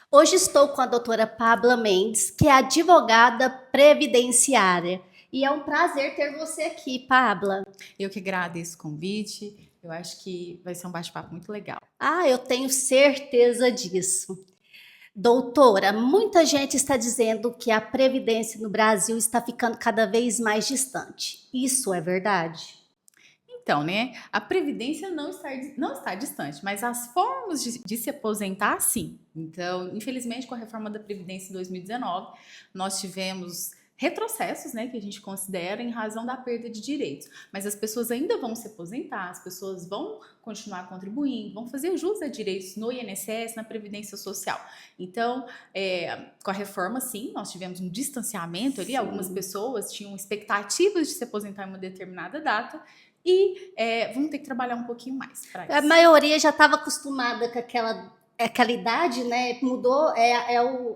Hoje estou com a doutora Pabla Mendes, que é advogada previdenciária. E é um prazer ter você aqui, Pabla. Eu que agradeço o convite. Eu acho que vai ser um bate-papo muito legal. Ah, eu tenho certeza disso. Doutora, muita gente está dizendo que a previdência no Brasil está ficando cada vez mais distante. Isso é verdade? Então, né, a previdência não está distante, mas as formas de se aposentar, sim. Então, infelizmente, com a reforma da Previdência em 2019, nós tivemos retrocessos, né, que a gente considera em razão da perda de direitos. Mas as pessoas ainda vão se aposentar, as pessoas vão continuar contribuindo, vão fazer jus a direitos no INSS, na Previdência Social. Então, com a reforma, sim, nós tivemos um distanciamento ali, algumas Sim. pessoas tinham expectativas de se aposentar em uma determinada data, e vamos ter que trabalhar um pouquinho mais para A isso. maioria já estava acostumada com aquela idade, né? Mudou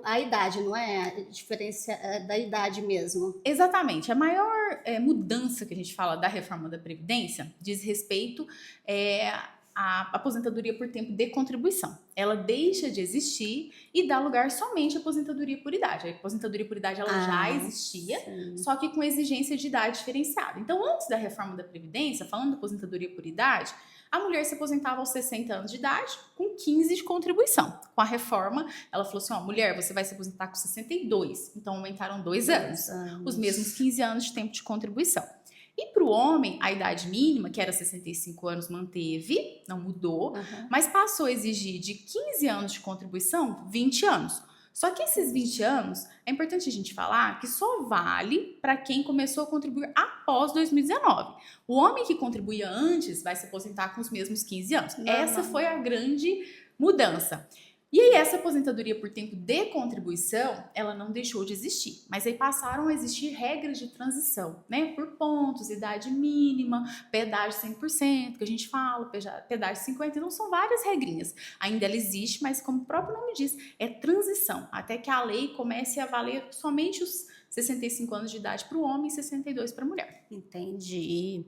a idade, não é? A diferença da idade mesmo. Exatamente. A maior mudança que a gente fala da reforma da Previdência diz respeito à aposentadoria por tempo de contribuição. Ela deixa de existir e dá lugar somente à aposentadoria por idade. A aposentadoria por idade ela já Ah, existia, sim. só que com exigência de idade diferenciada. Então, antes da reforma da Previdência, falando da aposentadoria por idade, a mulher se aposentava aos 60 anos de idade com 15 de contribuição. Com a reforma, ela falou assim: ó, mulher, você vai se aposentar com 62. Então, aumentaram 2 anos. 2 anos. Os mesmos 15 anos de tempo de contribuição. E para o homem, a idade mínima, que era 65 anos, manteve, não mudou, mas passou a exigir de 15 anos de contribuição 20 anos. Só que esses 20 anos, é importante a gente falar que só vale para quem começou a contribuir após 2019. O homem que contribuía antes vai se aposentar com os mesmos 15 anos. Essa foi a grande mudança. E aí essa aposentadoria por tempo de contribuição, ela não deixou de existir, mas aí passaram a existir regras de transição, né? Por pontos, idade mínima, pedágio 100%, que a gente fala, pedágio 50%, então são várias regrinhas. Ainda ela existe, mas como o próprio nome diz, é transição, até que a lei comece a valer somente os 65 anos de idade para o homem e 62 para a mulher. Entendi.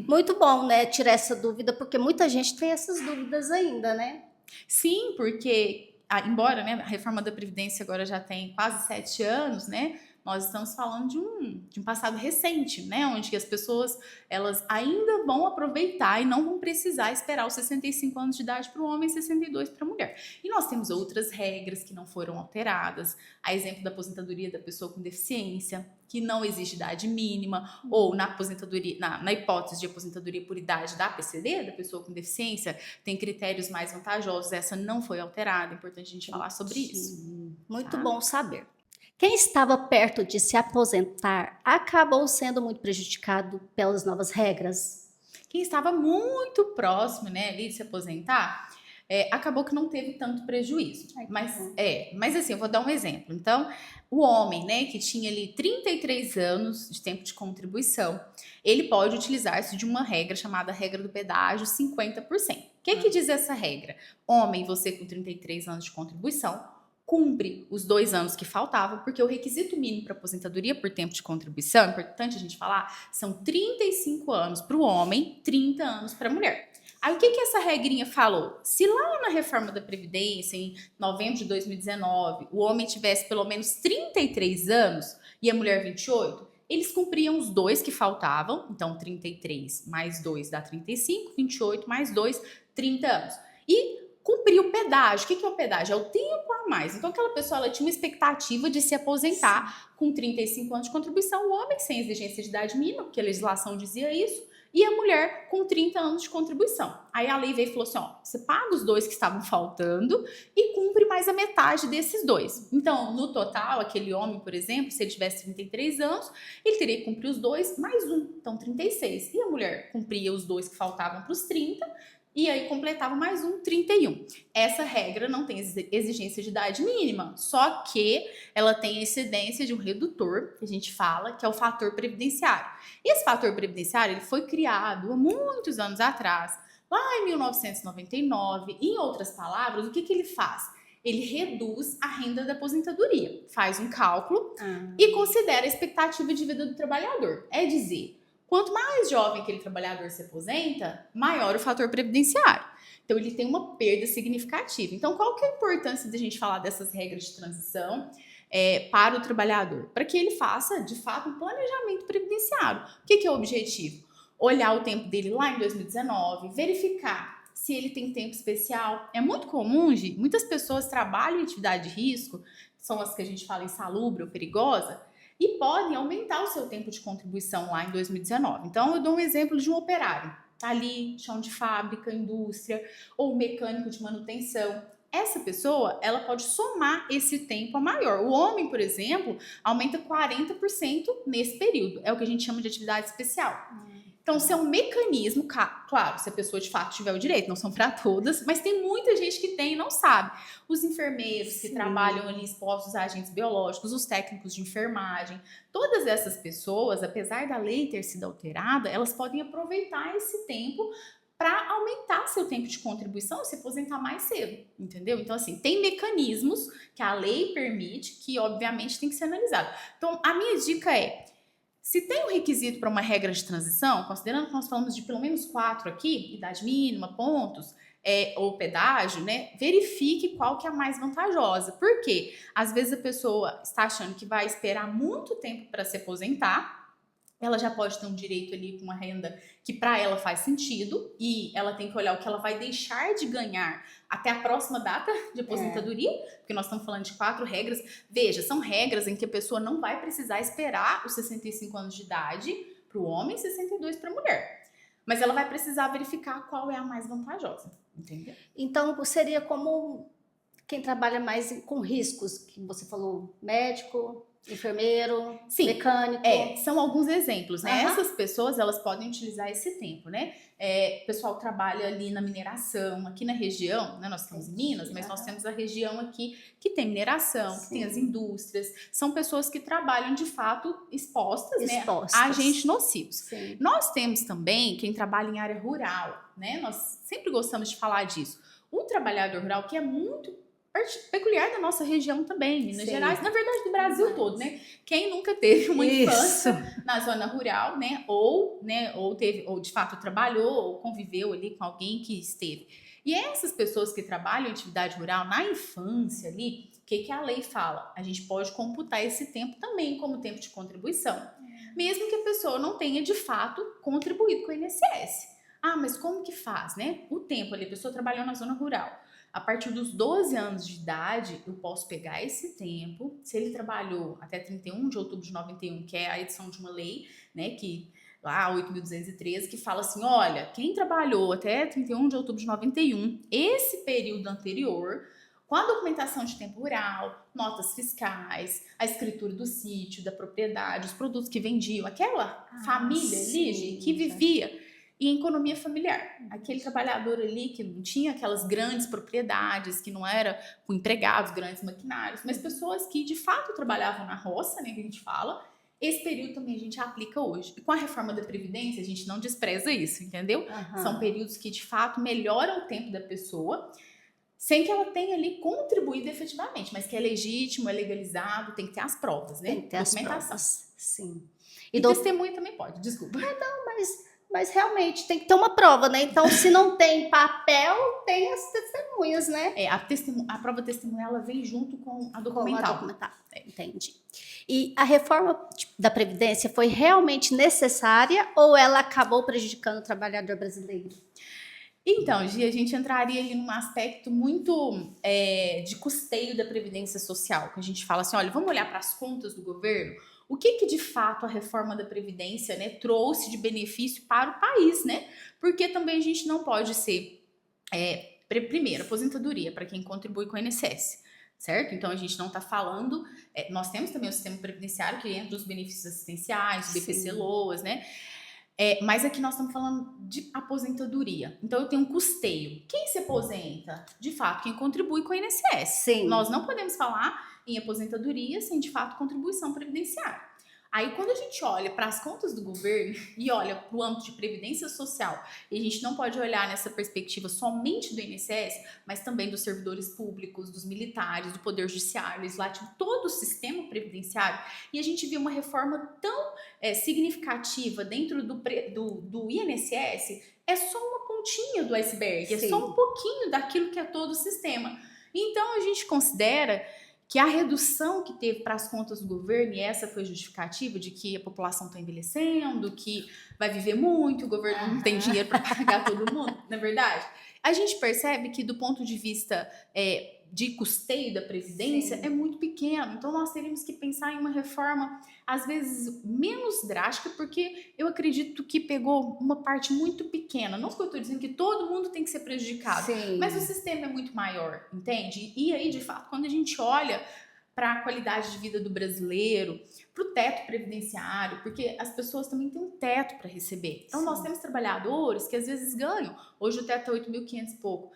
Muito bom, né, tirar essa dúvida, porque muita gente tem essas dúvidas ainda, né? Sim, porque, embora, né, a reforma da Previdência agora já tem quase 7 anos, né? Nós estamos falando de um passado recente, né? Onde as pessoas elas ainda vão aproveitar e não vão precisar esperar os 65 anos de idade para o homem e 62 para a mulher. E nós temos outras regras que não foram alteradas, a exemplo da aposentadoria da pessoa com deficiência, que não existe idade mínima, ou na aposentadoria, na hipótese de aposentadoria por idade da PCD, da pessoa com deficiência, tem critérios mais vantajosos, essa não foi alterada, é importante a gente falar sobre isso. Muito Tá? bom saber. Quem estava perto de se aposentar acabou sendo muito prejudicado pelas novas regras. Quem estava muito próximo, né, ali de se aposentar, acabou que não teve tanto prejuízo. Mas assim, eu vou dar um exemplo. Então, o homem, né, que tinha ali 33 anos de tempo de contribuição, ele pode utilizar-se de uma regra chamada regra do pedágio 50%. O que diz essa regra? Homem, você com 33 anos de contribuição, cumpre os 2 anos que faltavam, porque o requisito mínimo para aposentadoria por tempo de contribuição, é importante a gente falar, são 35 anos para o homem, 30 anos para a mulher. Aí o que essa regrinha falou? Se lá na reforma da Previdência, em novembro de 2019, o homem tivesse pelo menos 33 anos e a mulher 28, eles cumpriam os 2 que faltavam, então 33 mais 2 dá 35, 28 mais 2, 30 anos. E cumprir o pedágio. O que é o pedágio? É o tempo a mais. Então, aquela pessoa ela tinha uma expectativa de se aposentar com 35 anos de contribuição, o homem sem exigência de idade mínima, porque a legislação dizia isso, e a mulher com 30 anos de contribuição. Aí a lei veio e falou assim, ó, você paga os 2 que estavam faltando e cumpre mais a metade desses 2. Então, no total, aquele homem, por exemplo, se ele tivesse 33 anos, ele teria que cumprir os 2 mais 1, então 36. E a mulher cumpria os 2 que faltavam para os 30, e aí completava mais 31. Essa regra não tem exigência de idade mínima, só que ela tem a incidência de um redutor, que a gente fala, que é o fator previdenciário. E esse fator previdenciário ele foi criado há muitos anos atrás, lá em 1999. Em outras palavras, o que ele faz? Ele reduz a renda da aposentadoria, faz um cálculo e considera a expectativa de vida do trabalhador. É dizer, quanto mais jovem aquele trabalhador se aposenta, maior o fator previdenciário. Então, ele tem uma perda significativa. Então, qual que é a importância de a gente falar dessas regras de transição para o trabalhador? Para que ele faça, de fato, um planejamento previdenciário. O que é o objetivo? Olhar o tempo dele lá em 2019, verificar se ele tem tempo especial. É muito comum, Gi, muitas pessoas trabalham em atividade de risco, são as que a gente fala insalubre ou perigosa, e podem aumentar o seu tempo de contribuição lá em 2019. Então, eu dou um exemplo de um operário. Tá ali, chão de fábrica, indústria, ou mecânico de manutenção. Essa pessoa, ela pode somar esse tempo a maior. O homem, por exemplo, aumenta 40% nesse período. É o que a gente chama de atividade especial. Então, se é um mecanismo, claro, se a pessoa de fato tiver o direito, não são para todas, mas tem muita gente que tem e não sabe. Os enfermeiros que trabalham ali expostos a agentes biológicos, os técnicos de enfermagem, todas essas pessoas, apesar da lei ter sido alterada, elas podem aproveitar esse tempo para aumentar seu tempo de contribuição e se aposentar mais cedo, entendeu? Então, assim, tem mecanismos que a lei permite que, obviamente, tem que ser analisado. Então, a minha dica é, se tem um requisito para uma regra de transição, considerando que nós falamos de pelo menos 4 aqui, idade mínima, pontos, ou pedágio, né? Verifique qual que é a mais vantajosa. Por quê? Às vezes a pessoa está achando que vai esperar muito tempo para se aposentar, ela já pode ter um direito ali com uma renda que para ela faz sentido e ela tem que olhar o que ela vai deixar de ganhar até a próxima data de aposentadoria, porque nós estamos falando de 4 regras. Veja, são regras em que a pessoa não vai precisar esperar os 65 anos de idade para o homem e 62 para a mulher. Mas ela vai precisar verificar qual é a mais vantajosa, entendeu? Então, seria como quem trabalha mais com riscos, que você falou, médico, enfermeiro, sim, mecânico. São alguns exemplos, né? Essas pessoas, elas podem utilizar esse tempo, né? O pessoal trabalha ali na mineração, aqui na região, né? Nós estamos em Minas, mas nós temos a região aqui que tem mineração, que tem as indústrias. São pessoas que trabalham, de fato, expostas. Né, a agentes nocivos. Sim. Nós temos também quem trabalha em área rural, né? Nós sempre gostamos de falar disso. O trabalhador rural, que é muito peculiar da nossa região também, Minas Gerais, na verdade do Brasil todo, né? Quem nunca teve uma infância na zona rural, né? Ou teve, ou de fato trabalhou, ou conviveu ali com alguém que esteve. E essas pessoas que trabalham em atividade rural na infância ali, o que a lei fala? A gente pode computar esse tempo também como tempo de contribuição, mesmo que a pessoa não tenha de fato contribuído com o INSS. Ah, mas como que faz, né? O tempo ali, a pessoa trabalhou na zona rural. A partir dos 12 anos de idade, eu posso pegar esse tempo, se ele trabalhou até 31 de outubro de 91, que é a edição de uma lei, né, que lá 8.213, que fala assim, olha, quem trabalhou até 31 de outubro de 91, esse período anterior, com a documentação de tempo rural, notas fiscais, a escritura do sítio, da propriedade, os produtos que vendiam, aquela família ali que vivia e economia familiar. Aquele trabalhador ali que não tinha aquelas grandes propriedades, que não era com empregados, grandes maquinários, mas pessoas que de fato trabalhavam na roça, né, que a gente fala. Esse período também a gente aplica hoje. E com a reforma da Previdência, a gente não despreza isso, entendeu? São períodos que de fato melhoram o tempo da pessoa, sem que ela tenha ali contribuído efetivamente, mas que é legítimo, é legalizado, tem que ter as provas, né? Tem que ter as provas, sim. E testemunha também pode, desculpa. Mas realmente tem que ter uma prova, né? Então, se não tem papel, tem as testemunhas, né? A prova testemunhal, ela vem junto com a documental. Entendi. E a reforma da Previdência foi realmente necessária ou ela acabou prejudicando o trabalhador brasileiro? Então, Gi, a gente entraria ali num aspecto muito de custeio da Previdência Social, que a gente fala assim, olha, vamos olhar para as contas do governo, o que de fato a reforma da Previdência, né, trouxe de benefício para o país, né? Porque também a gente não pode ser, primeiro, aposentadoria para quem contribui com o INSS, certo? Então a gente não está falando, nós temos também o sistema previdenciário que entra os benefícios assistenciais, o BPC-LOAS, né? Mas aqui nós estamos falando de aposentadoria. Então eu tenho um custeio. Quem se aposenta? De fato, quem contribui com o INSS. Sim. Nós não podemos falar em aposentadoria sem, de fato, contribuição previdenciária. Aí, quando a gente olha para as contas do governo e olha para o âmbito de previdência social, e a gente não pode olhar nessa perspectiva somente do INSS, mas também dos servidores públicos, dos militares, do Poder Judiciário, Legislativo, todo o sistema previdenciário, e a gente vê uma reforma tão significativa dentro do INSS, é só uma pontinha do iceberg, é Sim. só um pouquinho daquilo que é todo o sistema. Então, a gente considera que a redução que teve para as contas do governo, e essa foi justificativa de que a população está envelhecendo, que vai viver muito, o governo não tem dinheiro para pagar todo mundo, não é verdade? A gente percebe que do ponto de vista de custeio da Previdência Sim. é muito pequeno. Então, nós teríamos que pensar em uma reforma, às vezes, menos drástica, porque eu acredito que pegou uma parte muito pequena. Não que eu estou dizendo que todo mundo tem que ser prejudicado, Sim. mas o sistema é muito maior, entende? E aí, de fato, quando a gente olha para a qualidade de vida do brasileiro, para o teto previdenciário, porque as pessoas também têm um teto para receber. Então, Sim. nós temos trabalhadores que às vezes ganham, hoje o teto é 8.500 e pouco,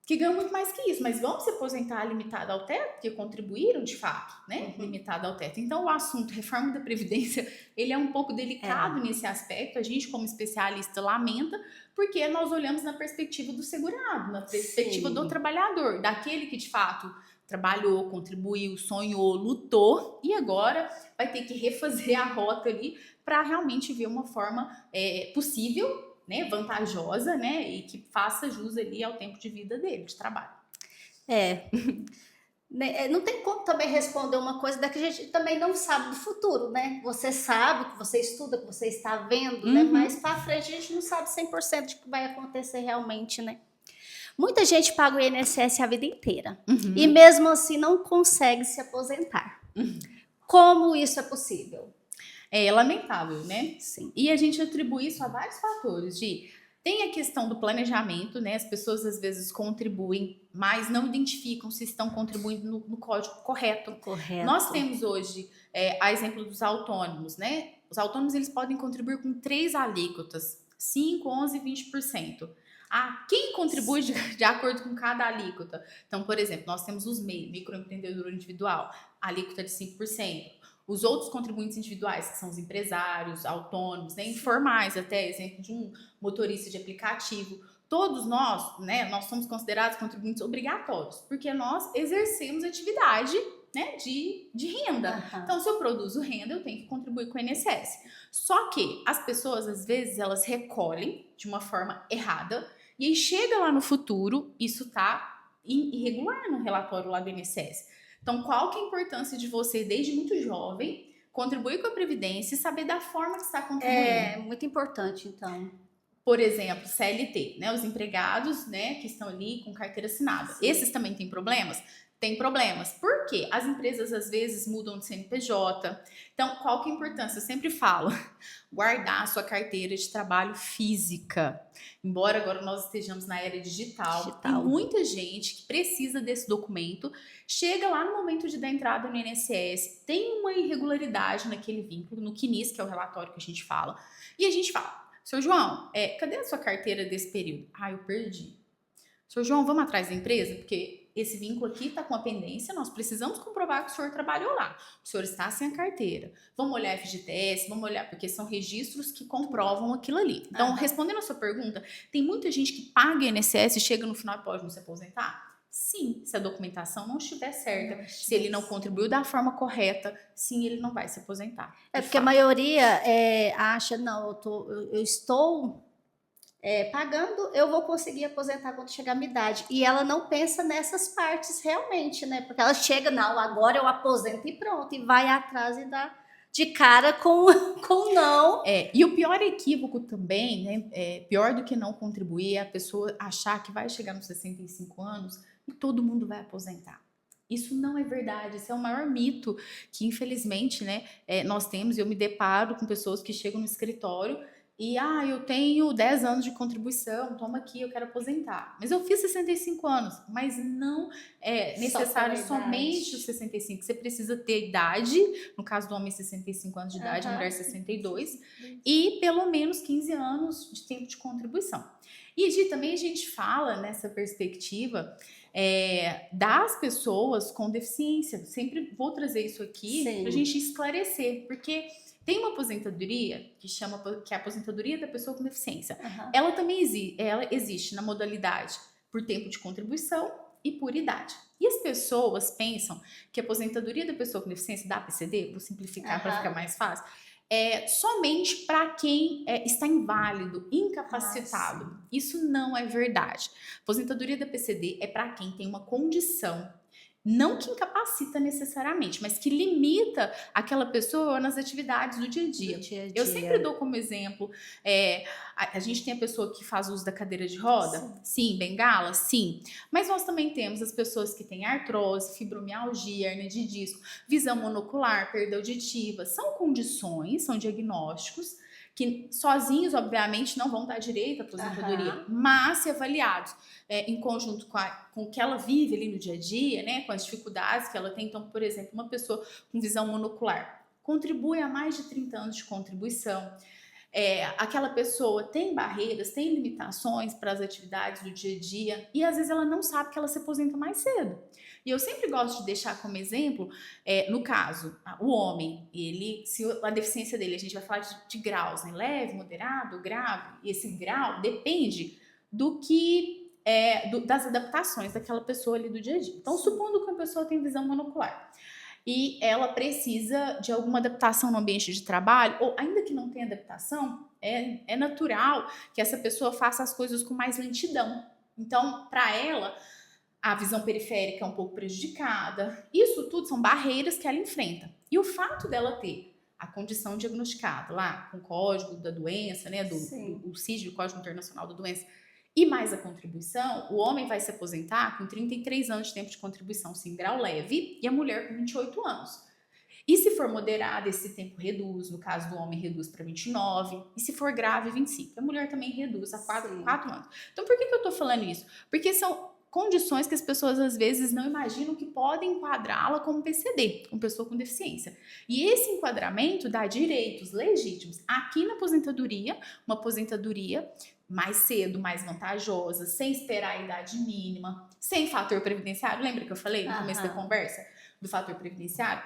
que ganham muito mais que isso, mas vão se aposentar limitado ao teto, porque contribuíram de fato, né? Limitado ao teto. Então, o assunto reforma da Previdência, ele é um pouco delicado nesse aspecto. A gente, como especialista, lamenta, porque nós olhamos na perspectiva do segurado, na perspectiva do trabalhador, daquele que de fato trabalhou, contribuiu, sonhou, lutou e agora vai ter que refazer a rota ali para realmente ver uma forma possível, né, vantajosa, né, e que faça jus ali ao tempo de vida dele, de trabalho. Não tem como também responder uma coisa da que a gente também não sabe do futuro, né? Você sabe, que você estuda, que você está vendo, né? Mas para frente a gente não sabe 100% de que vai acontecer realmente, né? Muita gente paga o INSS a vida inteira e mesmo assim não consegue se aposentar. Como isso é possível? É lamentável, né? Sim. E a gente atribui isso a vários fatores. Tem a questão do planejamento, né? As pessoas às vezes contribuem, mas não identificam se estão contribuindo no código correto. Nós temos hoje, a exemplo dos autônomos, né? Os autônomos eles podem contribuir com 3 alíquotas, 5, 11 e 20%. Quem contribui de acordo com cada alíquota? Então, por exemplo, nós temos os MEI, microempreendedor individual, alíquota de 5%. Os outros contribuintes individuais, que são os empresários, autônomos, né, informais até, exemplo de um motorista de aplicativo, todos nós, né, nós somos considerados contribuintes obrigatórios, porque nós exercemos atividade, né, de renda. Então, se eu produzo renda, eu tenho que contribuir com o INSS. Só que as pessoas, às vezes, elas recolhem de uma forma errada, e aí chega lá no futuro, isso tá irregular no relatório lá do INSS. Então, qual que é a importância de você, desde muito jovem, contribuir com a Previdência e saber da forma que está contribuindo? É muito importante, então. Por exemplo, CLT, né? Os empregados, né, que estão ali com carteira assinada. Sim. Esses também têm problemas? Tem problemas. Por quê? As empresas, às vezes, mudam de CNPJ. Então, qual que é a importância? Eu sempre falo, guardar a sua carteira de trabalho física. Embora agora nós estejamos na era digital. Tem muita gente que precisa desse documento, chega lá no momento de dar entrada no INSS, tem uma irregularidade naquele vínculo, no CNIS, que é o relatório que a gente fala, e a gente fala, Sr. João, cadê a sua carteira desse período? Eu perdi. Sr. João, vamos atrás da empresa? Porque esse vínculo aqui está com a pendência, nós precisamos comprovar que o senhor trabalhou lá. O senhor está sem a carteira. Vamos olhar FGTS, vamos olhar, porque são registros que comprovam aquilo ali. Então, respondendo a sua pergunta, tem muita gente que paga INSS e chega no final e pode não se aposentar? Sim, se a documentação não estiver certa, se ele não contribuiu da forma correta, sim, ele não vai se aposentar. Porque a maioria acha, não, eu estou pagando, eu vou conseguir aposentar quando chegar a minha idade. E ela não pensa nessas partes realmente, né? Porque ela chega, não, agora eu aposento e pronto, e vai atrás e dá de cara com não. E o pior equívoco também, né? Pior do que não contribuir, é a pessoa achar que vai chegar nos 65 anos e todo mundo vai aposentar. Isso não é verdade, isso é o maior mito que, infelizmente, né, nós temos. Eu me deparo com pessoas que chegam no escritório e, eu tenho 10 anos de contribuição, toma aqui, eu quero aposentar. Mas eu fiz 65 anos, mas não é necessário somente os 65. Você precisa ter idade, no caso do homem 65 anos de idade, a mulher 62, e pelo menos 15 anos de tempo de contribuição. E também a gente fala nessa perspectiva das pessoas com deficiência. Sempre vou trazer isso aqui para a gente esclarecer, porque tem uma aposentadoria que é a aposentadoria da pessoa com deficiência. Ela também existe na modalidade por tempo de contribuição e por idade. E as pessoas pensam que a aposentadoria da pessoa com deficiência da APCD, vou simplificar para ficar mais fácil, somente para quem está inválido, incapacitado. Isso não é verdade. Aposentadoria da PCD é para quem tem uma condição, não que incapacita necessariamente, mas que limita aquela pessoa nas atividades do dia a dia. Eu sempre dou como exemplo, a gente tem a pessoa que faz uso da cadeira de roda, sim, bengala, sim, mas nós também temos as pessoas que têm artrose, fibromialgia, hernia de disco, visão monocular, perda auditiva, são condições, são diagnósticos que sozinhos, obviamente, não vão dar direito à aposentadoria, mas se avaliados em conjunto com o que ela vive ali no dia a dia, né, com as dificuldades que ela tem. Então, por exemplo, uma pessoa com visão monocular contribui a mais de 30 anos de contribuição. Aquela pessoa tem barreiras, tem limitações para as atividades do dia a dia e às vezes ela não sabe que ela se aposenta mais cedo. E eu sempre gosto de deixar como exemplo, no caso, o homem, se a deficiência dele, a gente vai falar de graus, né? Leve, moderado, grave, e esse grau depende do que das adaptações daquela pessoa ali do dia a dia. Então, supondo que uma pessoa tem visão monocular e ela precisa de alguma adaptação no ambiente de trabalho, ou ainda que não tenha adaptação, é natural que essa pessoa faça as coisas com mais lentidão. Então, para ela, a visão periférica é um pouco prejudicada. Isso tudo são barreiras que ela enfrenta. E o fato dela ter a condição diagnosticada lá, com o código da doença, né, o CID, o Código Internacional da Doença, e mais a contribuição, o homem vai se aposentar com 33 anos de tempo de contribuição, sim, grau leve, e a mulher com 28 anos. E se for moderado, esse tempo reduz. No caso do homem, reduz para 29. E se for grave, 25. A mulher também reduz a 4 anos. Então, por que eu tô falando isso? Porque são condições que as pessoas às vezes não imaginam que podem enquadrá-la como PCD, como pessoa com deficiência. E esse enquadramento dá direitos legítimos. Aqui na aposentadoria, uma aposentadoria mais cedo, mais vantajosa, sem esperar a idade mínima, sem fator previdenciário. Lembra que eu falei no começo da conversa do fator previdenciário?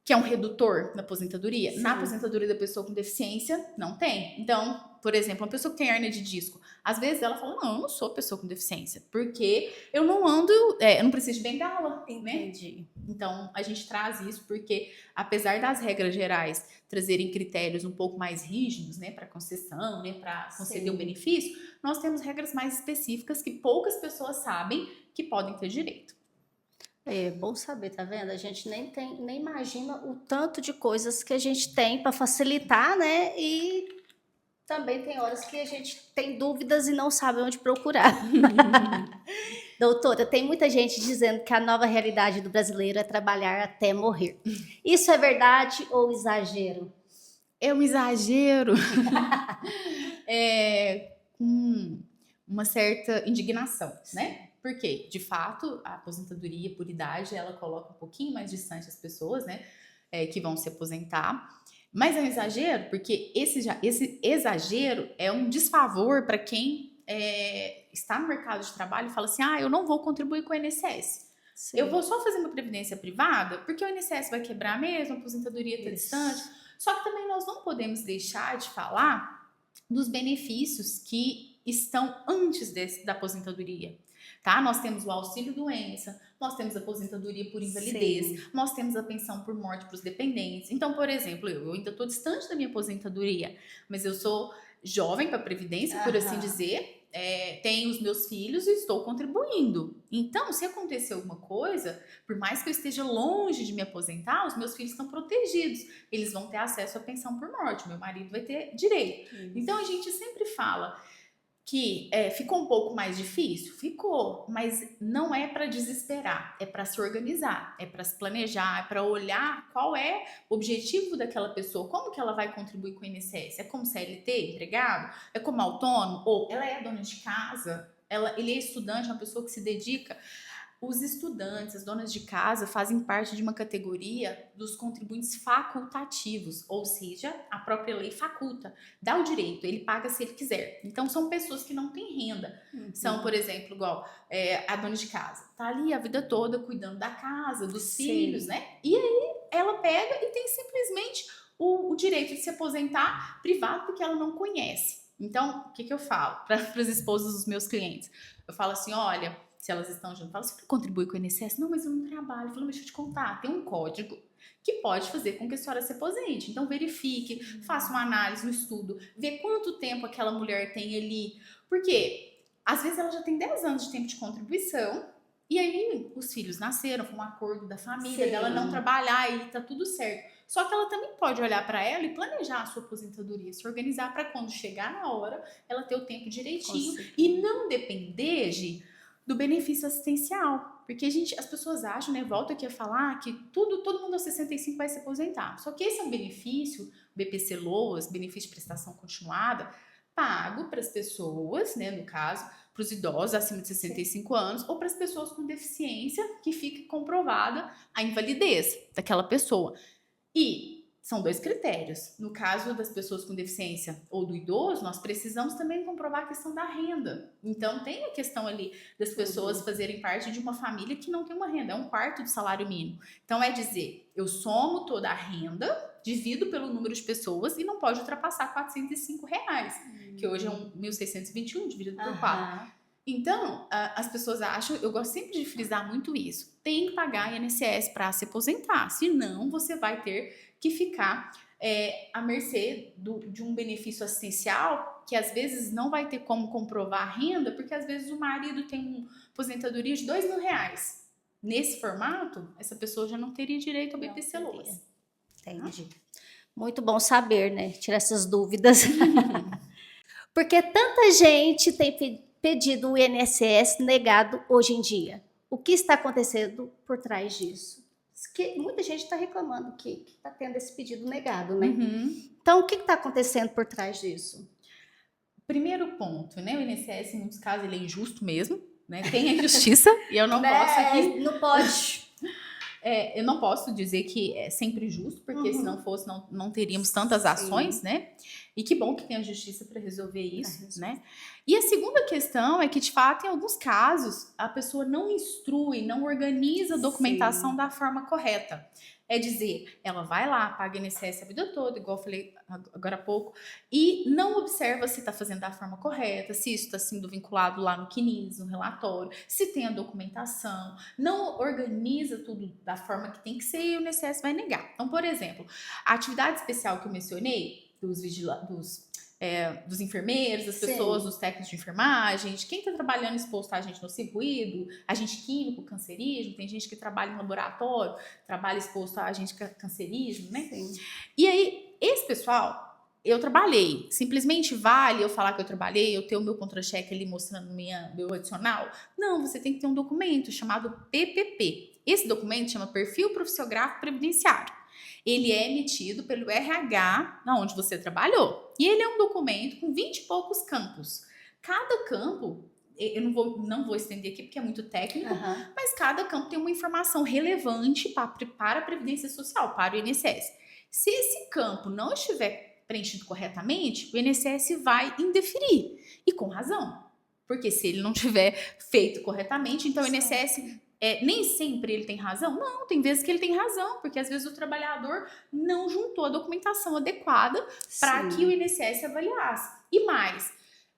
Que é um redutor na aposentadoria. Sim. Na aposentadoria da pessoa com deficiência, não tem. Então, por exemplo, uma pessoa que tem hernia de disco, às vezes ela fala, não, eu não sou pessoa com deficiência, porque eu não ando, eu não preciso de bengala. Entendi. Né? Então, a gente traz isso porque, apesar das regras gerais trazerem critérios um pouco mais rígidos, né, para concessão, né, para conceder o benefício, nós temos regras mais específicas que poucas pessoas sabem que podem ter direito. É bom saber, tá vendo? A gente nem imagina o tanto de coisas que a gente tem para facilitar, né? E também tem horas que a gente tem dúvidas e não sabe onde procurar. Doutora, tem muita gente dizendo que a nova realidade do brasileiro é trabalhar até morrer. Isso é verdade ou exagero? É um exagero. Com uma certa indignação, né? Porque, de fato, a aposentadoria por idade, ela coloca um pouquinho mais distante as pessoas, né, que vão se aposentar. Mas é um exagero, porque esse exagero é um desfavor para quem está no mercado de trabalho e fala assim, eu não vou contribuir com o INSS. Sim. Eu vou só fazer uma previdência privada, porque o INSS vai quebrar mesmo, a aposentadoria está distante. Só que também nós não podemos deixar de falar dos benefícios que estão antes da aposentadoria. Tá? Nós temos o auxílio doença, nós temos a aposentadoria por invalidez, nós temos a pensão por morte para os dependentes. Então, por exemplo, eu ainda estou distante da minha aposentadoria, mas eu sou jovem para a Previdência, por assim dizer, tenho os meus filhos e estou contribuindo. Então, se acontecer alguma coisa, por mais que eu esteja longe de me aposentar, os meus filhos estão protegidos. Eles vão ter acesso à pensão por morte, meu marido vai ter direito. Então, a gente sempre fala que ficou um pouco mais difícil? Ficou, mas não é para desesperar, é para se organizar, é para se planejar, é para olhar qual é o objetivo daquela pessoa, como que ela vai contribuir com o INSS, é como CLT, empregado, é como autônomo, ou ela é dona de casa, ele é estudante, é uma pessoa que se dedica. Os estudantes, as donas de casa, fazem parte de uma categoria dos contribuintes facultativos, ou seja, a própria lei faculta, dá o direito, ele paga se ele quiser. Então, são pessoas que não têm renda. São, por exemplo, igual a dona de casa, tá ali a vida toda cuidando da casa, dos filhos, né? E aí, ela pega e tem simplesmente o direito de se aposentar privado porque ela não conhece. Então, o que eu falo para os esposos dos meus clientes? Eu falo assim, olha, se elas estão junto, fala, você contribui com o INSS? Não, mas eu não trabalho. Eu falo, deixa eu te contar, tem um código que pode fazer com que a senhora se aposente. Então, verifique, faça uma análise, um estudo, vê quanto tempo aquela mulher tem ali. Porque, às vezes, ela já tem 10 anos de tempo de contribuição, e aí os filhos nasceram, foi um acordo da família, Sim. dela não trabalhar e tá tudo certo. Só que ela também pode olhar para ela e planejar a sua aposentadoria, se organizar para quando chegar na hora, ela ter o tempo direitinho e não depender, Gi, do benefício assistencial. Porque as pessoas acham, né, volto aqui a falar que todo mundo aos 65 vai se aposentar. Só que esse é um benefício, BPC Loas, benefício de prestação continuada, pago para as pessoas, né, no caso, para os idosos acima de 65 anos ou para as pessoas com deficiência que fique comprovada a invalidez daquela pessoa. E são 2 critérios. No caso das pessoas com deficiência ou do idoso, nós precisamos também comprovar a questão da renda. Então, tem a questão ali das pessoas fazerem parte de uma família que não tem uma renda, é 1/4 do salário mínimo. Então, é dizer, eu somo toda a renda, divido pelo número de pessoas e não pode ultrapassar R$ 405, que hoje é 1.621 dividido por 4. Então, as pessoas acham, eu gosto sempre de frisar muito isso, tem que pagar INSS para se aposentar, senão você vai ter que ficar à mercê de um benefício assistencial que às vezes não vai ter como comprovar a renda, porque às vezes o marido tem uma aposentadoria de R$ 2.000. Nesse formato, essa pessoa já não teria direito ao BPC Loas. Entendi. Muito bom saber, né? Tirar essas dúvidas. Porque tanta gente tem pedido o INSS negado hoje em dia. O que está acontecendo por trás disso? Que muita gente está reclamando que está tendo esse pedido negado, né? Então, o que está acontecendo por trás disso? Primeiro ponto, né? O INSS, em muitos casos, ele é injusto mesmo, né? Tem a injustiça e eu não posso aqui... Não pode... eu não posso dizer que é sempre justo, porque se não fosse, não teríamos tantas ações, né? E que bom que tem a justiça para resolver isso, né? E a segunda questão é que, de fato, em alguns casos, a pessoa não instrui, não organiza a documentação da forma correta. É dizer, ela vai lá, paga INSS a vida toda, igual eu falei agora há pouco, e não observa se está fazendo da forma correta, se isso está sendo vinculado lá no CNIS, no relatório, se tem a documentação, não organiza tudo da forma que tem que ser e o INSS vai negar. Então, por exemplo, a atividade especial que eu mencionei, dos enfermeiros, das pessoas, dos técnicos de enfermagem, de quem está trabalhando exposto a agente nocivo ruído, agente químico, cancerígeno, tem gente que trabalha em laboratório, trabalha exposto a agente cancerígeno, né? E aí, esse pessoal, eu trabalhei. Simplesmente vale eu falar que eu trabalhei, eu ter o meu contra-cheque ali mostrando meu adicional? Não, você tem que ter um documento chamado PPP. Esse documento chama Perfil Profissiográfico Previdenciário. Ele é emitido pelo RH, onde você trabalhou. E ele é um documento com 20 e poucos campos. Cada campo, eu não vou estender aqui porque é muito técnico, mas cada campo tem uma informação relevante para a Previdência Social, para o INSS. Se esse campo não estiver preenchido corretamente, o INSS vai indeferir. E com razão. Porque se ele não tiver feito corretamente, então o INSS... nem sempre ele tem razão? Não, tem vezes que ele tem razão, porque às vezes o trabalhador não juntou a documentação adequada para que o INSS avaliasse. E mais,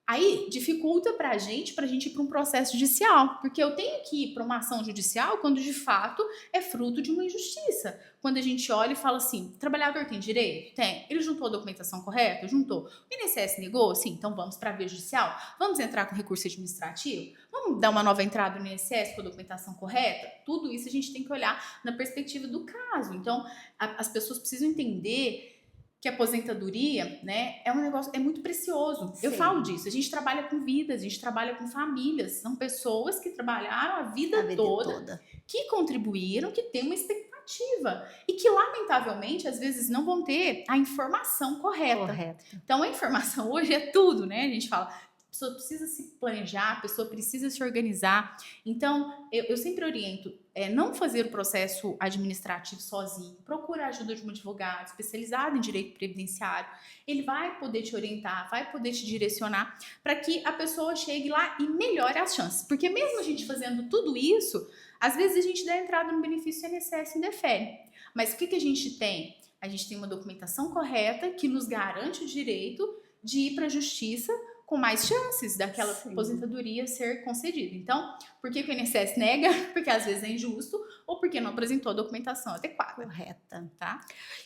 aí dificulta pra gente ir para um processo judicial, porque eu tenho que ir para uma ação judicial quando de fato é fruto de uma injustiça. Quando a gente olha e fala assim, o trabalhador tem direito? Tem. Ele juntou a documentação correta? Juntou. O INSS negou? Sim. Então vamos para a via judicial? Vamos entrar com recurso administrativo? Vamos dar uma nova entrada no INSS com a documentação correta? Tudo isso a gente tem que olhar na perspectiva do caso. Então, as pessoas precisam entender que a aposentadoria, né, é um negócio, é muito precioso. Eu falo disso, a gente trabalha com vidas, a gente trabalha com famílias, são pessoas que trabalharam a vida toda, que contribuíram, que têm uma expectativa e que, lamentavelmente, às vezes não vão ter a informação correta. Então, a informação hoje é tudo, né, a gente fala... A pessoa precisa se planejar, a pessoa precisa se organizar. Então, eu sempre oriento não fazer o processo administrativo sozinho. Procura a ajuda de um advogado especializado em direito previdenciário. Ele vai poder te orientar, vai poder te direcionar para que a pessoa chegue lá e melhore as chances. Porque mesmo a gente fazendo tudo isso, às vezes a gente dá entrada no benefício INSS indefere. Mas o que a gente tem? A gente tem uma documentação correta que nos garante o direito de ir para a justiça com mais chances daquela aposentadoria ser concedida. Então, por que o INSS nega? Porque às vezes é injusto ou porque não apresentou a documentação adequada. Correta. Tá?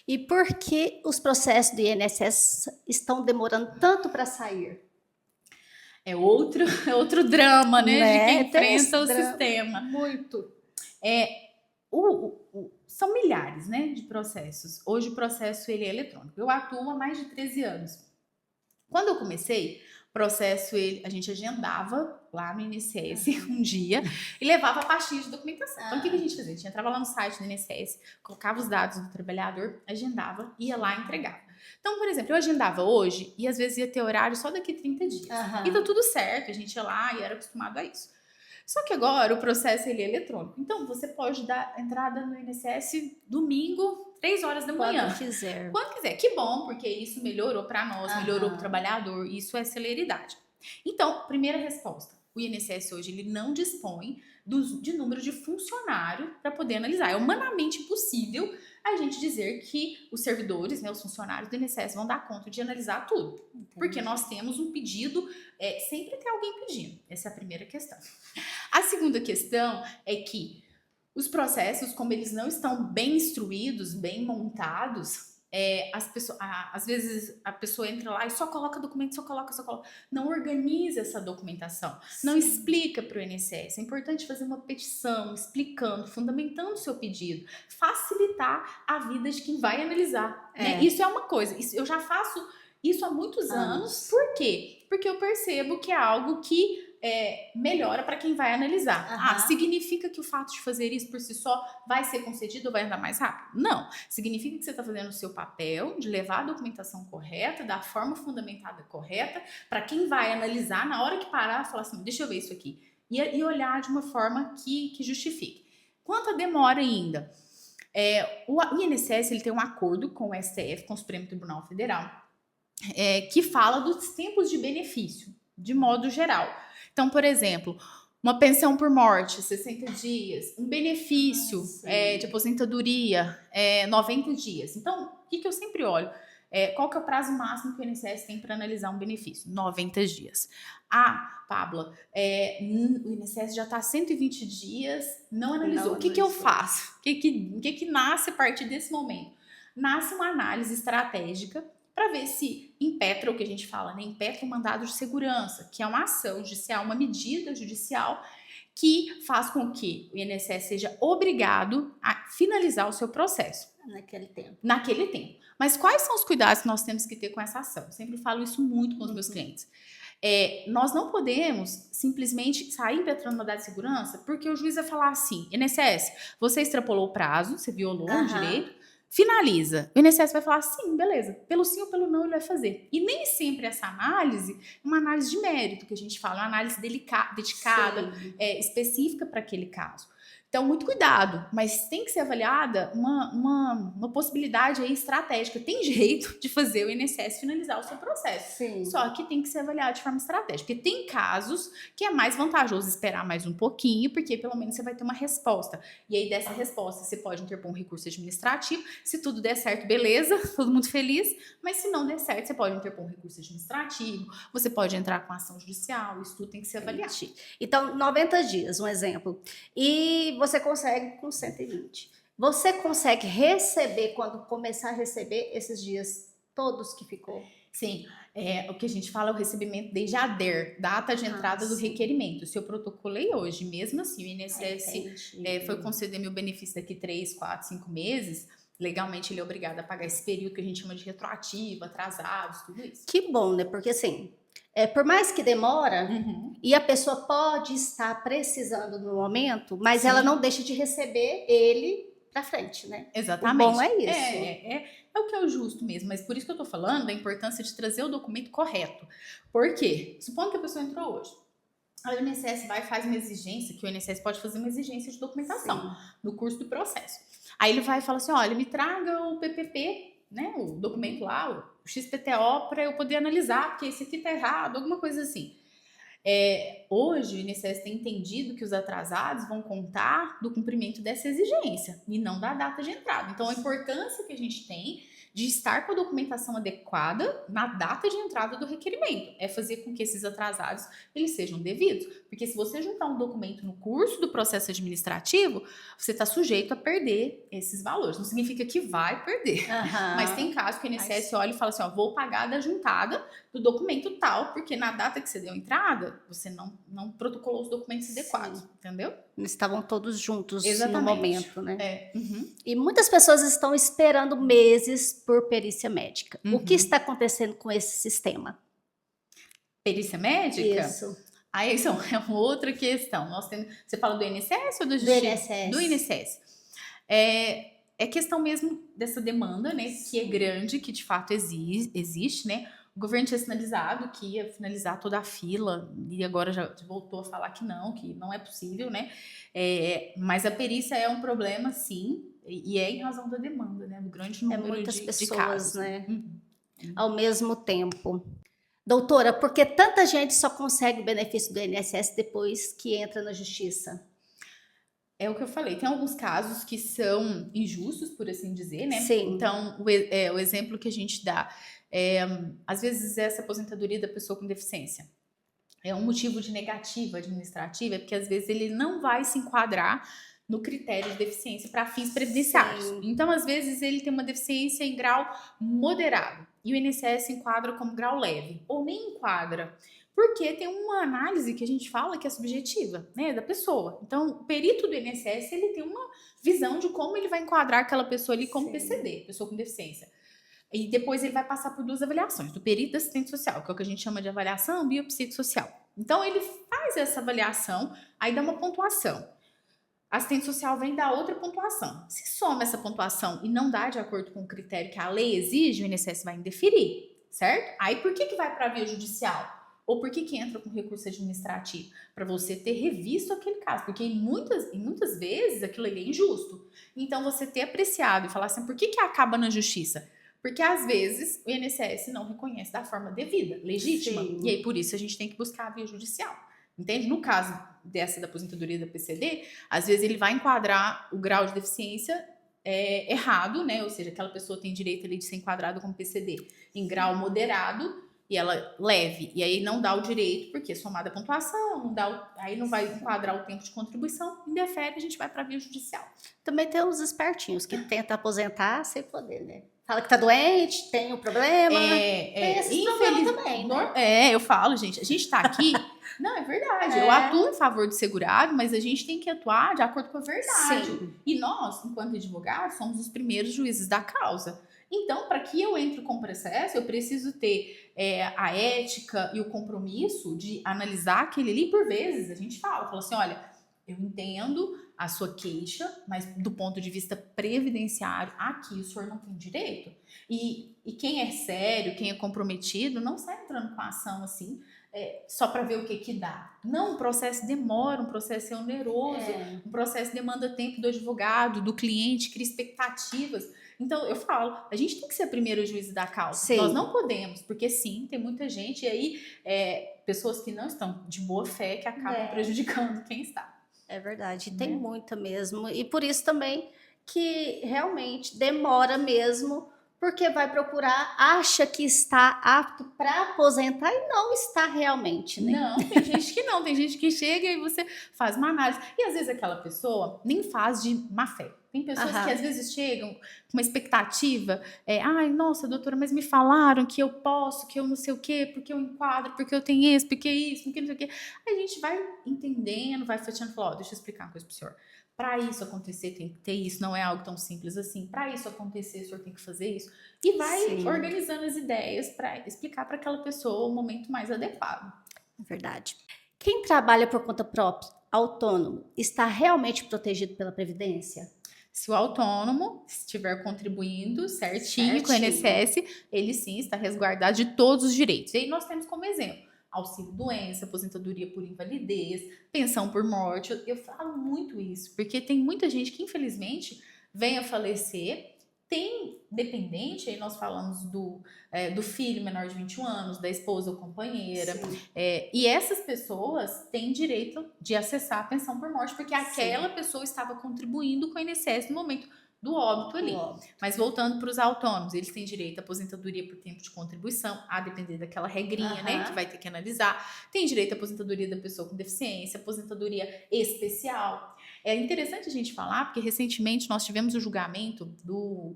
E por que os processos do INSS estão demorando tanto para sair? É outro drama, né? De quem enfrenta o drama. sistema. Muito. São milhares, né, de processos. Hoje o processo ele é eletrônico. Eu atuo há mais de 13 anos. Quando eu comecei, o processo a gente agendava lá no INSS um dia e levava a pastinha de documentação. Então o que a gente fazia? A gente entrava lá no site do INSS, colocava os dados do trabalhador, agendava, ia lá e entregava. Então, por exemplo, eu agendava hoje e às vezes ia ter horário só daqui 30 dias. E tá tudo certo, a gente ia lá e era acostumado a isso. Só que agora o processo ele é eletrônico. Então, você pode dar entrada no INSS domingo, 3 horas da manhã. Quando quiser. Quando quiser. Que bom, porque isso melhorou para nós, melhorou para o trabalhador. Isso é celeridade. Então, primeira resposta. O INSS hoje ele não dispõe de número de funcionário para poder analisar. É humanamente impossível a gente dizer que os servidores, né, os funcionários do INSS vão dar conta de analisar tudo. Entendi. Porque nós temos um pedido, sempre tem alguém pedindo. Essa é a primeira questão. A segunda questão é que os processos, como eles não estão bem instruídos, bem montados, às vezes a pessoa entra lá e só coloca documento, só coloca. Não organiza essa documentação, não explica para o INSS. É importante fazer uma petição, explicando, fundamentando o seu pedido, facilitar a vida de quem vai analisar. Né? Isso é uma coisa, eu já faço isso há muitos anos. Por quê? Porque eu percebo que é algo que melhora para quem vai analisar. Significa que o fato de fazer isso por si só vai ser concedido ou vai andar mais rápido? Não. Significa que você está fazendo o seu papel de levar a documentação correta, da forma fundamentada correta, para quem vai analisar, na hora que parar, falar assim, deixa eu ver isso aqui. E olhar de uma forma que justifique. Quanto à demora ainda? O INSS ele tem um acordo com o STF, com o Supremo Tribunal Federal, que fala dos tempos de benefício, de modo geral. Então, por exemplo, uma pensão por morte, 60 dias, um benefício de aposentadoria, 90 dias. Então, o que eu sempre olho? Qual que é o prazo máximo que o INSS tem para analisar um benefício? 90 dias. Pabla, o INSS já está 120 dias, não analisou. O que eu faço? O que nasce a partir desse momento? Nasce uma análise estratégica para ver se impetra o que a gente fala, né? Impetra o mandado de segurança, que é uma ação judicial, uma medida judicial que faz com que o INSS seja obrigado a finalizar o seu processo. Naquele tempo. Mas quais são os cuidados que nós temos que ter com essa ação? Eu sempre falo isso muito com os meus clientes. Nós não podemos simplesmente sair impetrando o mandado de segurança porque o juiz vai falar assim, INSS, você extrapolou o prazo, você violou o direito, finaliza. O INSS vai falar sim, beleza. Pelo sim ou pelo não ele vai fazer. E nem sempre essa análise é uma análise de mérito, que a gente fala, uma análise dedicada, específica para aquele caso. Então, muito cuidado, mas tem que ser avaliada uma possibilidade aí estratégica. Tem jeito de fazer o INSS finalizar o seu processo. Só que tem que ser avaliado de forma estratégica. Porque tem casos que é mais vantajoso esperar mais um pouquinho, porque pelo menos você vai ter uma resposta. E aí, dessa resposta, você pode interpor um recurso administrativo. Se tudo der certo, beleza, todo mundo feliz. Mas se não der certo, você pode interpor um recurso administrativo, você pode entrar com ação judicial, isso tudo tem que ser avaliado. Então, 90 dias, um exemplo. E você consegue com 120. Você consegue receber, quando começar a receber, esses dias todos que ficou? Sim, o que a gente fala é o recebimento desde a DER, data de entrada do requerimento. Se eu protocolei hoje, mesmo assim, o INSS foi conceder meu benefício daqui 3, 4, 5 meses, legalmente ele é obrigado a pagar esse período que a gente chama de retroativo, atrasados, tudo isso. Que bom, né? Porque assim, por mais que demora, e a pessoa pode estar precisando no momento, mas ela não deixa de receber ele pra frente, né? Exatamente. O bom é isso. É o que é o justo mesmo, mas por isso que eu tô falando da importância de trazer o documento correto. Por quê? Supondo que a pessoa entrou hoje. A INSS vai e faz uma exigência, que o INSS pode fazer uma exigência de documentação no curso do processo. Aí ele vai e fala assim, olha, me traga o PPP, né, o documento lá, o XPTO, para eu poder analisar, porque esse aqui tá errado, alguma coisa assim. Hoje o INSS tem entendido que os atrasados vão contar do cumprimento dessa exigência e não da data de entrada. Então a importância que a gente tem de estar com a documentação adequada na data de entrada do requerimento. É fazer com que esses atrasados eles sejam devidos. Porque se você juntar um documento no curso do processo administrativo, você está sujeito a perder esses valores. Não significa que vai perder. Mas tem casos que o INSS olha e fala assim, ó, vou pagar da juntada do documento tal, porque na data que você deu entrada, você não protocolou os documentos adequados, entendeu? Estavam todos juntos Exatamente. no momento, né? Uhum. E muitas pessoas estão esperando meses por perícia médica. O que está acontecendo com esse sistema? Perícia médica? Isso. Aí isso é uma outra questão. Você fala do INSS ou do Do INSS. Do INSS. É questão mesmo dessa demanda, né? Que é grande, que de fato existe, né? O governo tinha sinalizado que ia finalizar toda a fila e agora já voltou a falar que não é possível, né? Mas a perícia é um problema, sim, e é em razão da demanda, né? Do grande número muitas de pessoas, casos, né? Ao mesmo tempo. Doutora, por que tanta gente só consegue o benefício do INSS depois que entra na justiça? É o que eu falei, tem alguns casos que são injustos, por assim dizer, né? Sim. Então, o exemplo que a gente dá às vezes essa aposentadoria da pessoa com deficiência é um motivo de negativa administrativa, porque às vezes ele não vai se enquadrar no critério de deficiência para fins previdenciários. Sim. Então, às vezes, ele tem uma deficiência em grau moderado e o INSS enquadra como grau leve, ou nem enquadra, porque tem uma análise que a gente fala que é subjetiva, né, da pessoa. Então, o perito do INSS, ele tem uma visão de como ele vai enquadrar aquela pessoa ali como PCD, pessoa com deficiência. E depois ele vai passar por duas avaliações, do perito e do assistente social, que é o que a gente chama de avaliação biopsicossocial. Então, ele faz essa avaliação, aí dá uma pontuação. A assistente social vem dar outra pontuação. Se soma essa pontuação e não dá de acordo com o critério que a lei exige, o INSS vai indeferir, certo? Aí, por que vai para a via judicial? Ou por que entra com recurso administrativo? Para você ter revisto aquele caso, porque em muitas vezes aquilo ali é injusto. Então, você ter apreciado e falar assim, por que acaba na justiça? Porque, às vezes, o INSS não reconhece da forma devida, legítima. Sim. E aí, por isso, a gente tem que buscar a via judicial. Entende? No caso dessa da aposentadoria da PCD, às vezes ele vai enquadrar o grau de deficiência errado, né? Ou seja, aquela pessoa tem direito ali de ser enquadrada como PCD em grau moderado e ela leve. E aí não dá o direito, porque somada a pontuação, aí não vai enquadrar o tempo de contribuição, indefere, a gente vai para a via judicial. Também tem uns espertinhos que tentam aposentar sem poder, né? Fala que tá doente, tem um problema. Tem esses problemas também, né? Eu falo, gente, a gente tá aqui... Não, é verdade. Eu atuo em favor do segurado, mas a gente tem que atuar de acordo com a verdade. Sim. E nós, enquanto advogados, somos os primeiros juízes da causa. Então, para que eu entre com o processo, eu preciso ter a ética e o compromisso de analisar aquele ali. Por vezes, a gente fala assim, olha, eu entendo a sua queixa, mas do ponto de vista previdenciário, aqui o senhor não tem direito. E quem é sério, quem é comprometido, não sai entrando com a ação assim, só para ver o que dá. Não, o processo demora, um processo é oneroso, um processo demanda tempo do advogado, do cliente, cria expectativas. Então, eu falo, a gente tem que ser a primeira juíza da causa. Sim. Nós não podemos, porque sim, tem muita gente, e aí pessoas que não estão de boa fé que acabam prejudicando quem está. É verdade, tem muita mesmo. E por isso também que realmente demora mesmo, porque vai procurar, acha que está apto para aposentar e não está realmente, né? Não, tem gente que não, tem gente que chega e você faz uma análise. E às vezes aquela pessoa nem faz de má fé. Tem pessoas que às vezes chegam com uma expectativa, ai, nossa, doutora, mas me falaram que eu posso, que eu não sei o quê, porque eu enquadro, porque eu tenho isso, porque não sei o quê. Aí a gente vai entendendo, vai fechando e fala, deixa eu explicar uma coisa pro senhor. Para isso acontecer, tem que ter isso, não é algo tão simples assim. Para isso acontecer, o senhor tem que fazer isso. E vai organizando as ideias para explicar para aquela pessoa o momento mais adequado. É verdade. Quem trabalha por conta própria, autônomo, está realmente protegido pela Previdência? Se o autônomo estiver contribuindo certinho com o INSS, ele sim está resguardado de todos os direitos. E aí nós temos como exemplo auxílio-doença, aposentadoria por invalidez, pensão por morte. Eu falo muito isso, porque tem muita gente que infelizmente vem a falecer, tem dependente, aí nós falamos do filho menor de 21 anos, da esposa ou companheira, e essas pessoas têm direito de acessar a pensão por morte, porque aquela pessoa estava contribuindo com o INSS no momento do óbito ali. O óbito. Mas voltando para os autônomos, eles têm direito à aposentadoria por tempo de contribuição, a depender daquela regrinha, né, que vai ter que analisar. Tem direito à aposentadoria da pessoa com deficiência, aposentadoria especial. É interessante a gente falar, porque recentemente nós tivemos o julgamento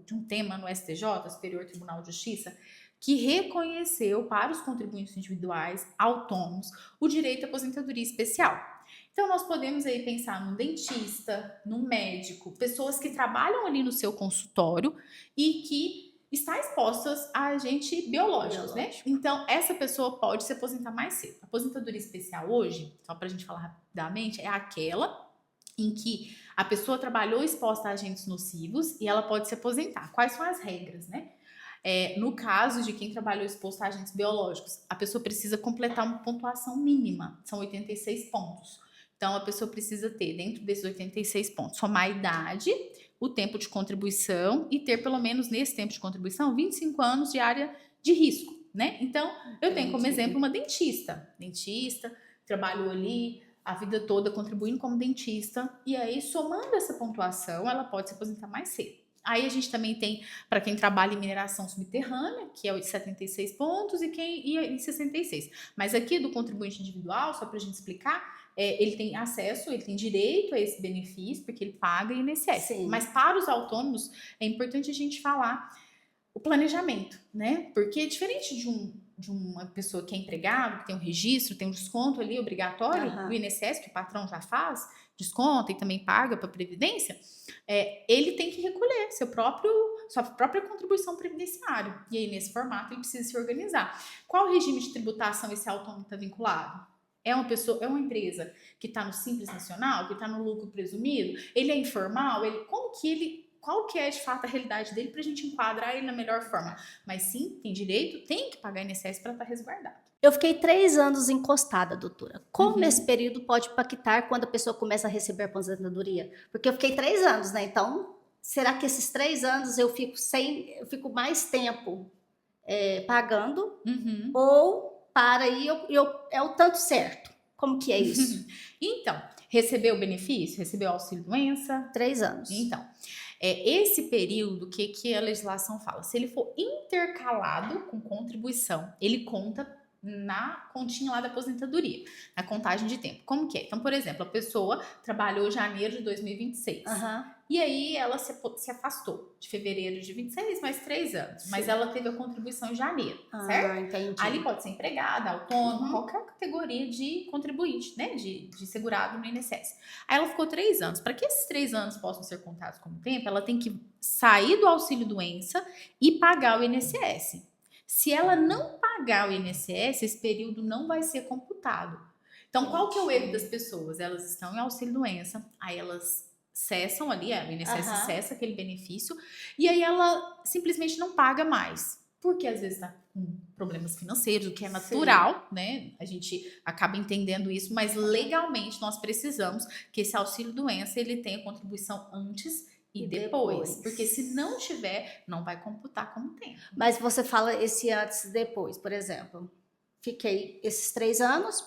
de um tema no STJ, Superior Tribunal de Justiça, que reconheceu para os contribuintes individuais autônomos o direito à aposentadoria especial. Então, nós podemos aí pensar num dentista, num médico, pessoas que trabalham ali no seu consultório e que estão expostas a agentes biológicos, né? Então, essa pessoa pode se aposentar mais cedo. A aposentadoria especial hoje, só para a gente falar rapidamente, é aquela em que a pessoa trabalhou exposta a agentes nocivos e ela pode se aposentar. Quais são as regras, né? No caso de quem trabalhou exposto a agentes biológicos, a pessoa precisa completar uma pontuação mínima, são 86 pontos. Então, a pessoa precisa ter, dentro desses 86 pontos, somar a idade, o tempo de contribuição e ter, pelo menos nesse tempo de contribuição, 25 anos de área de risco, né? Então, eu tenho como exemplo uma dentista. Dentista, trabalhou ali a vida toda contribuindo como dentista, e aí, somando essa pontuação, ela pode se aposentar mais cedo. Aí a gente também tem, para quem trabalha em mineração subterrânea, que é o de 76 pontos, e quem ia em 66. Mas aqui do contribuinte individual, só para a gente explicar, ele tem acesso, ele tem direito a esse benefício, porque ele paga INSS. Sim. Mas para os autônomos, é importante a gente falar o planejamento, né? Porque diferente de uma pessoa que é empregado, que tem um registro, tem um desconto ali obrigatório, do INSS, que o patrão já faz, desconta e também paga para a Previdência, ele tem que recolher sua própria contribuição previdenciária. E aí, nesse formato, ele precisa se organizar. Qual regime de tributação esse autônomo está vinculado? É uma empresa que está no Simples Nacional, que está no lucro presumido? Ele é informal? Qual que é de fato a realidade dele para a gente enquadrar ele na melhor forma? Mas sim, tem direito, tem que pagar INSS para estar resguardado. Eu fiquei 3 anos encostada, doutora. Como esse período pode impactar quando a pessoa começa a receber a aposentadoria? Porque eu fiquei 3 anos, né? Então, será que esses 3 anos eu fico mais tempo pagando? Ou para aí é o tanto certo? Como que é isso? Então, recebeu o benefício? Recebeu o auxílio-doença? 3 anos. Então, esse período, o que a legislação fala? Se ele for intercalado com contribuição, ele conta na continha lá da aposentadoria, na contagem de tempo. Como que é? Então, por exemplo, a pessoa trabalhou janeiro de 2026. E aí ela se afastou de fevereiro de 26, mais 3 anos. Sim. Mas ela teve a contribuição em janeiro, certo? Entendi. Ali pode ser empregada, autônoma, qualquer categoria de contribuinte, né? De segurado no INSS. Aí ela ficou 3 anos. Para que esses 3 anos possam ser contados como tempo, ela tem que sair do auxílio-doença e pagar o INSS. Se ela não pagar o INSS, esse período não vai ser computado. Então, qual que é o erro das pessoas? Elas estão em auxílio-doença, aí elas cessam ali, o INSS cessa aquele benefício, e aí ela simplesmente não paga mais. Porque às vezes está com problemas financeiros, o que é natural, né? A gente acaba entendendo isso, mas legalmente nós precisamos que esse auxílio-doença ele tenha contribuição antes e depois. Porque se não tiver, não vai computar como tempo. Mas você fala esse antes e depois, por exemplo. Fiquei esses 3 anos,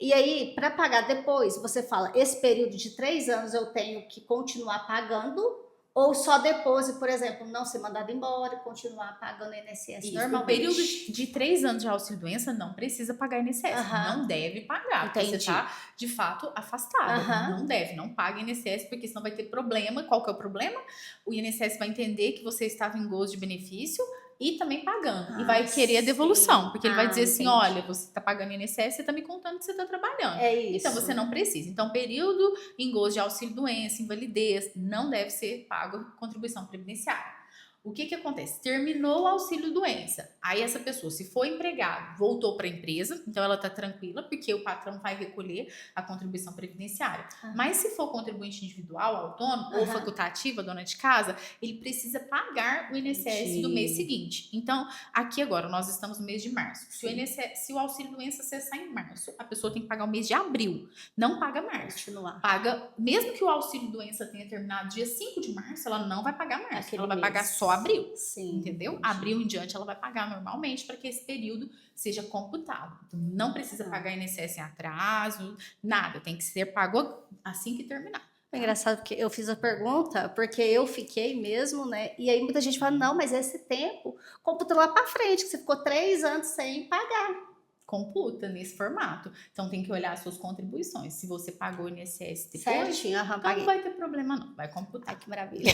e aí, para pagar depois, você fala, esse período de 3 anos eu tenho que continuar pagando, ou só depois, por exemplo, não ser mandado embora, continuar pagando INSS normalmente? O período de 3 anos de auxílio-doença não precisa pagar INSS, não deve pagar, porque você está, de fato, afastada. Não deve, não paga INSS, porque senão vai ter problema. Qual que é o problema? O INSS vai entender que você estava em gozo de benefício e também pagando. E vai querer a devolução, porque ele vai dizer assim, olha, você está pagando INSS, você está me contando que você está trabalhando. É isso. Então, você não precisa. Então, período em gozo de auxílio-doença, invalidez, não deve ser pago contribuição previdenciária. O que acontece? Terminou o auxílio-doença. Aí essa pessoa, se for empregado, voltou para a empresa, então ela está tranquila, porque o patrão vai recolher a contribuição previdenciária. Mas se for contribuinte individual, autônomo ou facultativa, dona de casa, ele precisa pagar o INSS do mês seguinte. Então, aqui agora, nós estamos no mês de março. Se o auxílio-doença cessar em março, a pessoa tem que pagar o mês de abril. Não paga março. Paga, mesmo que o auxílio-doença tenha terminado dia 5 de março, ela não vai pagar março. Ela vai pagar só abril, entendeu? Abril em diante ela vai pagar normalmente para que esse período seja computado. Então, não precisa pagar INSS em atraso, nada, tem que ser pago assim que terminar. É engraçado porque eu fiz a pergunta, porque eu fiquei mesmo, né? E aí muita gente fala, não, mas esse tempo computa lá pra frente, que você ficou 3 anos sem pagar. Computa nesse formato. Então tem que olhar as suas contribuições. Se você pagou o INSS depois, Certinho, aham, então não paguei. vai ter problema não, vai Ai, computar. que maravilha.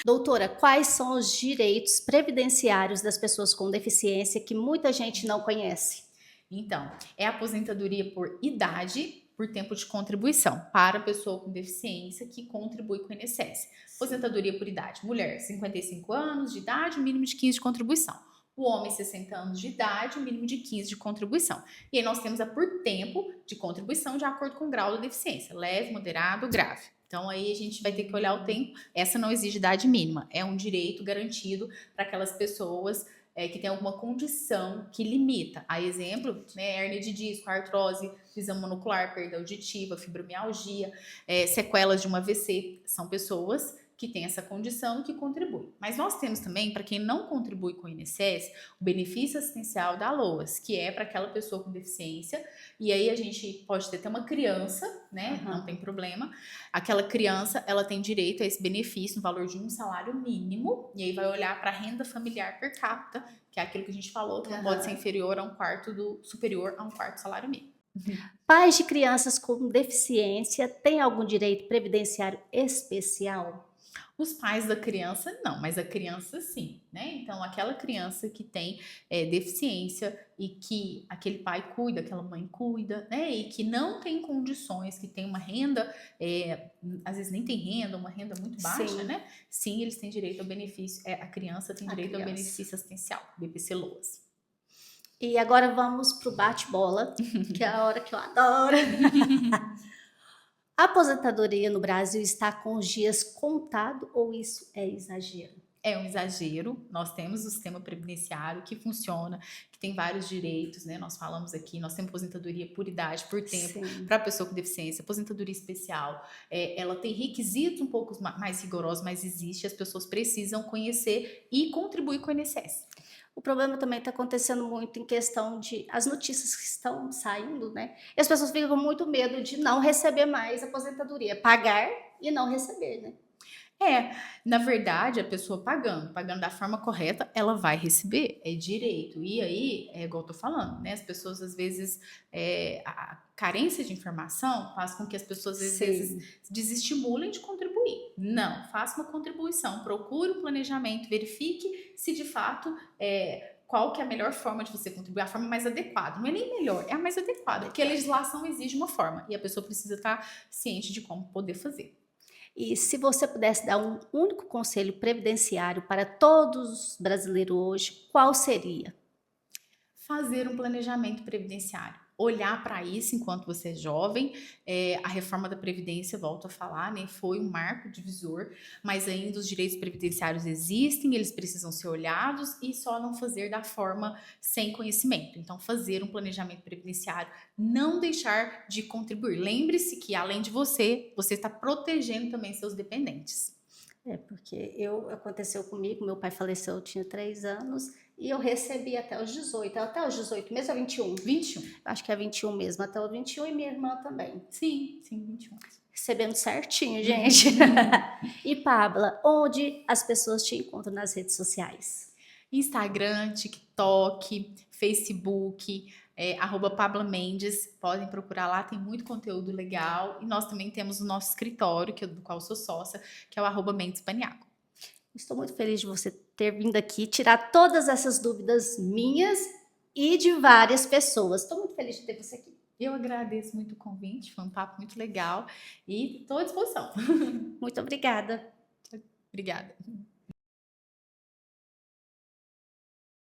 Doutora, quais são os direitos previdenciários das pessoas com deficiência que muita gente não conhece? Então, é aposentadoria por idade, por tempo de contribuição para a pessoa com deficiência que contribui com o INSS. Aposentadoria por idade, mulher, 55 anos de idade, mínimo de 15 de contribuição. O homem, 60 anos de idade, mínimo de 15 de contribuição. E aí nós temos a por tempo de contribuição de acordo com o grau da deficiência, leve, moderado, grave. Então aí a gente vai ter que olhar o tempo. Essa não exige idade mínima, é um direito garantido para aquelas pessoas que tem alguma condição que limita. A exemplo, né, hérnia de disco, artrose, visão monocular, perda auditiva, fibromialgia, sequelas de uma AVC. São pessoas que têm essa condição e que contribuem. Mas nós temos também, para quem não contribui com o INSS, o benefício assistencial da LOAS, que é para aquela pessoa com deficiência. E aí a gente pode ter até uma criança, né? Uhum. Não tem problema. Aquela criança, ela tem direito a esse benefício no valor de um salário mínimo. E aí vai olhar para a renda familiar per capita, que é aquilo que a gente falou, que não pode ser inferior a superior a um quarto salário mínimo. Pais de crianças com deficiência têm algum direito previdenciário especial? Os pais da criança não, mas a criança sim, né? Então, aquela criança que tem deficiência e que aquele pai cuida, aquela mãe cuida, né? E que não tem condições, que tem uma renda, às vezes nem tem renda, uma renda muito baixa, Sim. né? Sim, eles têm direito ao benefício, a criança tem direito ao benefício assistencial, BPC LOAS. E agora vamos pro bate-bola, que é a hora que eu adoro. A aposentadoria no Brasil está com os dias contados ou isso é exagero? É um exagero. Nós temos o sistema previdenciário que funciona, que tem vários direitos, né? Nós falamos aqui, nós temos aposentadoria por idade, por tempo, para a pessoa com deficiência, aposentadoria especial. Ela tem requisitos um pouco mais rigorosos, mas existe, as pessoas precisam conhecer e contribuir com o INSS. O problema também está acontecendo muito em questão de as notícias que estão saindo, né? E as pessoas ficam com muito medo de não receber mais aposentadoria, pagar e não receber, né? Na verdade, a pessoa pagando da forma correta, ela vai receber, é direito. E aí, é igual eu tô falando, né? As pessoas, às vezes, a carência de informação faz com que as pessoas, às vezes, desestimulem de contribuir. Não, faça uma contribuição, procure um planejamento, verifique se de fato qual que é a melhor forma de você contribuir, a forma mais adequada. Não é nem melhor, é a mais adequada, porque a legislação exige uma forma e a pessoa precisa estar ciente de como poder fazer. E se você pudesse dar um único conselho previdenciário para todos os brasileiros hoje, qual seria? Fazer um planejamento previdenciário. Olhar para isso enquanto você é jovem. A reforma da Previdência, volto a falar, né, foi um marco divisor, mas ainda os direitos previdenciários existem, eles precisam ser olhados e só não fazer da forma sem conhecimento. Então, fazer um planejamento previdenciário, não deixar de contribuir. Lembre-se que, além de você está protegendo também seus dependentes. Porque aconteceu comigo, meu pai faleceu, eu tinha 3 anos, e eu recebi até os 18, até os 18 mesmo, é 21? 21. Acho que é 21 mesmo, até os 21 e minha irmã também. Sim, 21. Recebendo certinho, gente. E Pabla, onde as pessoas te encontram nas redes sociais? Instagram, TikTok, Facebook, @Pabla Mendes, podem procurar lá, tem muito conteúdo legal. E nós também temos o nosso escritório, do qual eu sou sócia, que é o @Mendes Paniago. Estou muito feliz de você ter vindo aqui tirar todas essas dúvidas minhas e de várias pessoas. Estou muito feliz de ter você aqui. Eu agradeço muito o convite, foi um papo muito legal e estou à disposição. Muito obrigada. Obrigada.